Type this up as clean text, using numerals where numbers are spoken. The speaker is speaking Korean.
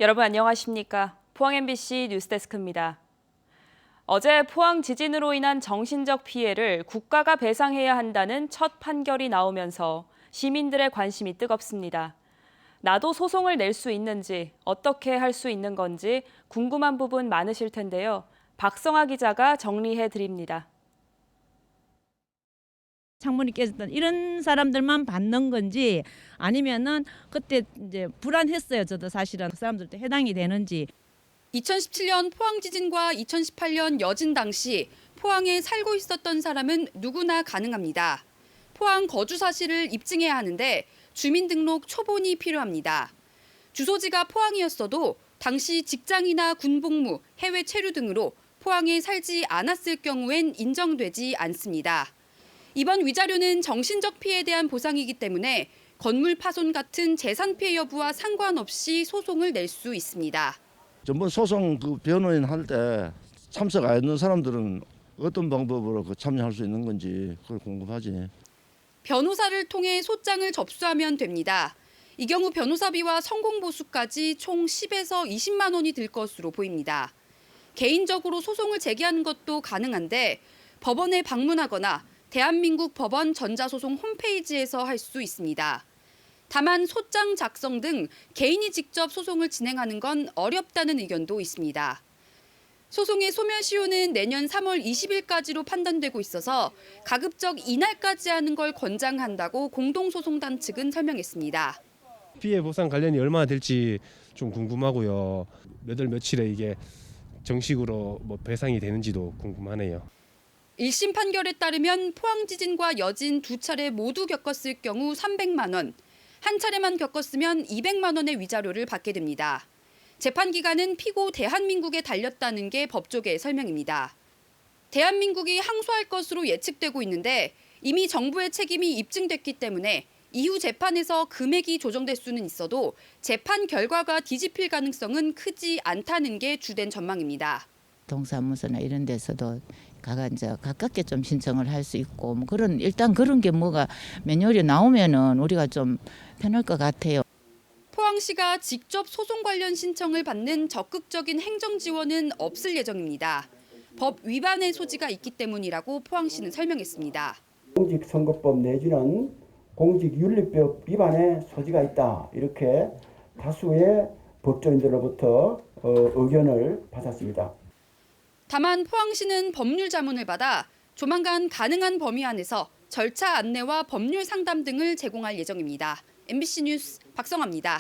여러분 안녕하십니까? 포항 MBC 뉴스데스크입니다. 어제 포항 지진으로 인한 정신적 피해를 국가가 배상해야 한다는 첫 판결이 나오면서 시민들의 관심이 뜨겁습니다. 나도 소송을 낼 수 있는지, 어떻게 할 수 있는 건지 궁금한 부분 많으실 텐데요. 박성아 기자가 정리해 드립니다. 창문이 깨졌던 이런 사람들만 받는 건지 아니면은 그때 이제 불안했어요. 저도 사실은 그 사람들도 해당이 되는지. 2017년 포항 지진과 2018년 여진 당시 포항에 살고 있었던 사람은 누구나 가능합니다. 포항 거주 사실을 입증해야 하는데 주민등록 초본이 필요합니다. 주소지가 포항이었어도 당시 직장이나 군복무, 해외 체류 등으로 포항에 살지 않았을 경우엔 인정되지 않습니다. 이번 위자료는 정신적 피해에 대한 보상이기 때문에 건물 파손 같은 재산 피해 여부와 상관없이 소송을 낼 수 있습니다. 전번 소송 변호인 할 때 참석 안 했는 사람들은 어떤 방법으로 참여할 수 있는 건지 그걸 궁금하지. 변호사를 통해 소장을 접수하면 됩니다. 이 경우 변호사비와 성공보수까지 총 10에서 20만 원이 들 것으로 보입니다. 개인적으로 소송을 제기하는 것도 가능한데 법원에 방문하거나 대한민국 법원 전자소송 홈페이지에서 할 수 있습니다. 다만 소장 작성 등 개인이 직접 소송을 진행하는 건 어렵다는 의견도 있습니다. 소송의 소멸시효는 내년 3월 20일까지로 판단되고 있어서 가급적 이날까지 하는 걸 권장한다고 공동소송단 측은 설명했습니다. 피해 보상 관련이 얼마나 될지 좀 궁금하고요. 몇 월 며칠에 이게 정식으로 배상이 되는지도 궁금하네요. 1심 판결에 따르면 포항 지진과 여진 두 차례 모두 겪었을 경우 300만 원, 한 차례만 겪었으면 200만 원의 위자료를 받게 됩니다. 재판 기간은 피고 대한민국에 달렸다는 게 법조계의 설명입니다. 대한민국이 항소할 것으로 예측되고 있는데 이미 정부의 책임이 입증됐기 때문에 이후 재판에서 금액이 조정될 수는 있어도 재판 결과가 뒤집힐 가능성은 크지 않다는 게 주된 전망입니다. 동사무소나 이런 데서도 이제 가깝게 좀 신청을 할 수 있고 일단 그런 게 뭐가 매뉴얼이 나오면은 우리가 좀 편할 것 같아요. 포항시가 직접 소송 관련 신청을 받는 적극적인 행정 지원은 없을 예정입니다. 법 위반의 소지가 있기 때문이라고 포항시는 설명했습니다. 공직선거법 내지는 공직윤리법 위반의 소지가 있다. 이렇게 다수의 법조인들로부터 의견을 받았습니다. 다만 포항시는 법률 자문을 받아 조만간 가능한 범위 안에서 절차 안내와 법률 상담 등을 제공할 예정입니다. MBC 뉴스 박성아입니다.